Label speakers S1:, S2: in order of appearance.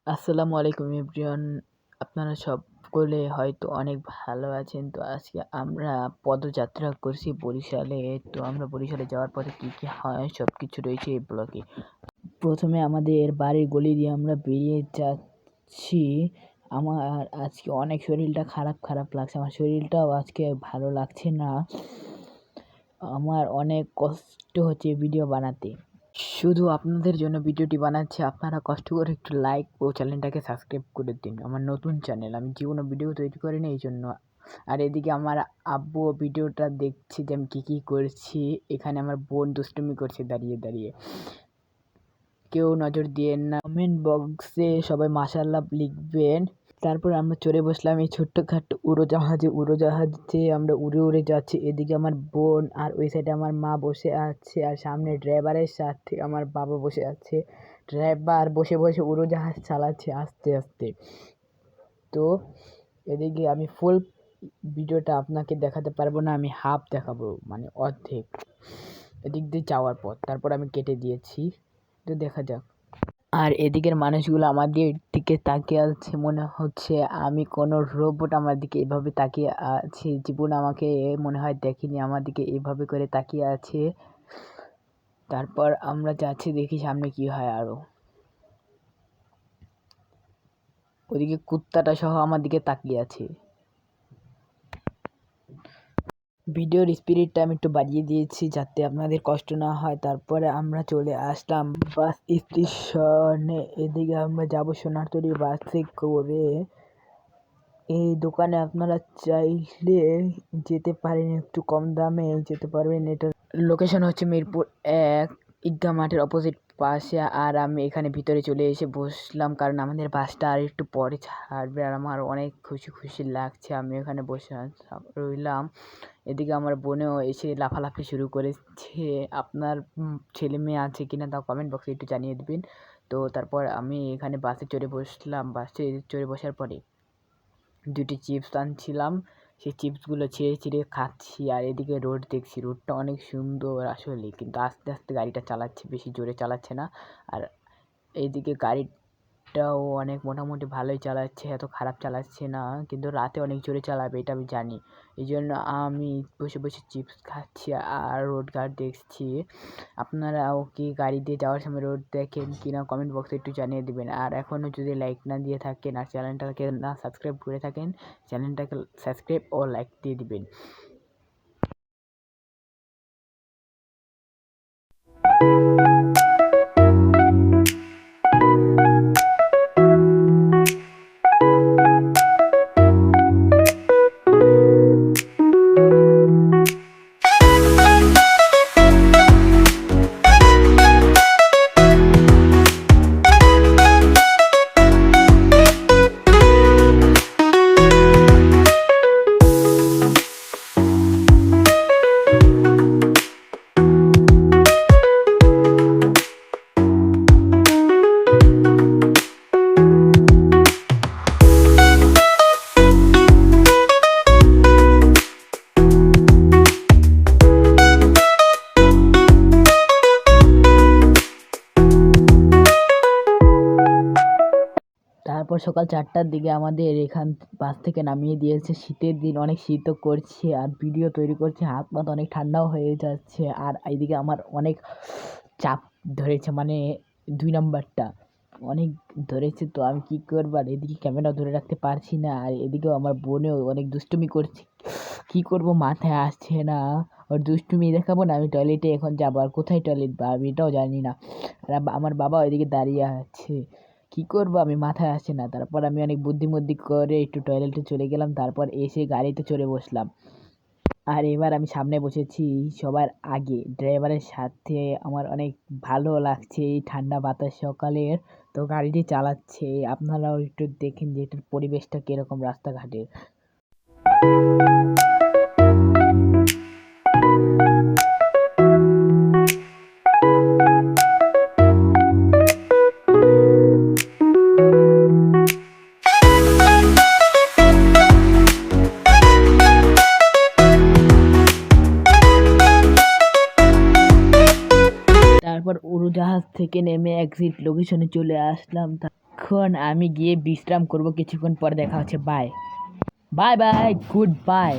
S1: আসসালামু আলাইকুম এভরিওয়ান। আপনারা সকলে হয়তো অনেক ভালো আছেন। তো আজকে আমরা পদযাত্রা করছি বরিশালে। তো আমরা বরিশালে যাওয়ার পথে কী হয় সবকিছু রয়েছে এই ব্লগে। প্রথমে আমাদের বাড়ির গলি দিয়ে আমরা বেরিয়ে যাচ্ছি। আমার আজকে অনেক শরীরটা খারাপ লাগছে। আমার শরীরটাও আজকে ভালো লাগছে না। আমার অনেক কষ্ট হচ্ছে ভিডিও বানাতে। শুধু আপনাদের জন্য ভিডিওটি বানাচ্ছি। আপনারা কষ্ট করে একটু লাইক ও চ্যানেলটাকে সাবস্ক্রাইব করে দিন। আমার নতুন চ্যানেল, আমি জীবনে ভিডিও তৈরি করিনি এই জন্য। আর এদিকে আমার আব্বু ভিডিওটা দেখছি যে আমি কী করছি। এখানে আমার বোন দুষ্টুমি করছে দাঁড়িয়ে। কেউ নজর দিয়েন না। কমেন্ট বক্সে সবাই মাশাআল্লাহ লিখবেন। তারপর আমরা চড়ে বসলাম এই ছোট্টখাট্ট উড়োজাহাজে আমরা উড়ে যাচ্ছি। এদিকে আমার বোন আর ওই সাইডে আমার মা বসে আছে, আর সামনে ড্রাইভারের সাথে আমার বাবা বসে আছে। ড্রাইভার বসে উড়োজাহাজ চালাচ্ছে আস্তে। তো এদিকে আমি ফুল ভিডিওটা আপনাকে দেখাতে পারবো না, আমি হাফ দেখাবো, মানে অর্ধেক। এদিক দিয়ে যাওয়ার পর তারপর আমি কেটে দিয়েছি। তো দেখা যাক। আর এদিকের মানুষগুলো আমাদের দিকে তাকিয়ে আছে, মনে হচ্ছে আমি কোনো রোবট আমার দিকে এভাবে তাকিয়ে আছে। জীবন আমাকে মনে হয় দেখেনি, আমার দিকে এভাবে করে তাকিয়ে আছে। তারপর আমরা যাচ্ছি, দেখি সামনে কি হয়। আরো ওদিকে কুত্তাটা সহ আমার দিকে তাকিয়ে আছে। ভিডিওর স্পিরিটটা আমি একটু বাড়িয়ে দিয়েছি যাতে আপনাদের কষ্ট না হয়। তারপরে আমরা চলে আসলাম বাস স্টেশনে। এদিকে আমরা যাবো সোনারতরী বাসে করে। এই দোকানে আপনারা চাইলে যেতে পারেন, একটু কম দামে যেতে পারবেন। এটার লোকেশন হচ্ছে মিরপুর 1, ঈদগাহ মাঠের অপোজিট পাশে। আর আমি এখানে ভিতরে চলে এসে বসলাম, কারণ আমাদের বাসটা আর একটু পরে ছাড়বে। আর আমার অনেক খুশি লাগছে, আমি এখানে বসে রইলাম। এদিকে আমার বোনেও এসে লাফালাফি শুরু করেছে। আপনার ছেলে মেয়ে আছে কিনা তাও কমেন্ট বক্সে একটু জানিয়ে দেবেন। তো তারপর আমি এখানে বাসে চড়ে বসলাম। বাসে চড়ে বসার পরে 2টি চিপস আনছিলাম, সেই চিপসগুলো ছিঁড়ে খাচ্ছি। আর এদিকে রোড দেখছি, রোডটা অনেক সুন্দর আসলে, কিন্তু আস্তে গাড়িটা চালাচ্ছে, বেশি জোরে চালাচ্ছে না। আর এইদিকে গাড়িটাও অনেক মোটামুটি ভালোই চালাচ্ছে, এত খারাপ চালাচ্ছে না, কিন্তু রাতে অনেক জোরে চালাবে এটা আমি জানি। এই জন্য আমি বসে চিপস খাচ্ছি আর রোড গার্ড দেখছি। আপনারাও কি গাড়ি দিয়ে যাওয়ার সময় রোড দেখেন কিনা কমেন্ট বক্সে একটু জানিয়ে দেবেন। আর এখনও যদি লাইক না দিয়ে থাকেন আর চ্যানেলটাকে না সাবস্ক্রাইব করে থাকেন, চ্যানেলটাকে সাবস্ক্রাইব ও লাইক দিয়ে দিবেন। তারপর সকাল 4টার দিকে আমাদের এখান বাস থেকে নামিয়ে দিয়েছে। শীতের দিন, অনেক শীতও করছে, আর ভিডিও তৈরি করছে, হাত পাত অনেক ঠান্ডাও হয়ে যাচ্ছে। আর এইদিকে আমার অনেক চাপ ধরেছে, মানে 2 নাম্বারটা অনেক ধরেছে। তো আমি কী করবো, আর এদিকে ক্যামেরা ধরে রাখতে পারছি না। আর এদিকেও আমার বোনেও অনেক দুষ্টুমি করছে, কী করবো মাথায় আসছে না। ওর দুষ্টুমি দেখাবো না, আমি টয়লেটে এখন যাবো, আর কোথায় টয়লেট বা আমি এটাও জানি না। আর আমার বাবা ওইদিকে দাঁড়িয়ে আছে, কী করবো আমি মাথায় আসে না। তারপর আমি অনেক বুদ্ধি করে একটু টয়লেটে চলে গেলাম, তারপর এসে গাড়িতে চড়ে বসলাম। আর এবার আমি সামনে বসেছি সবার আগে ড্রাইভারের সাথে। আমার অনেক ভালো লাগছে এই ঠান্ডা বাতাস সকালের। তো গাড়িটি চালাচ্ছে, আপনারাও একটু দেখেন যে এটার পরিবেশটা কীরকম রাস্তাঘাটের। তারপর উড়োজাহাজ থেকে নেমে এক্সিট লোকেশনে চলে আসলাম। এখন আমি গিয়ে বিশ্রাম করব, কিছুক্ষণ পরে দেখা হচ্ছে। Bye bye bye, good bye.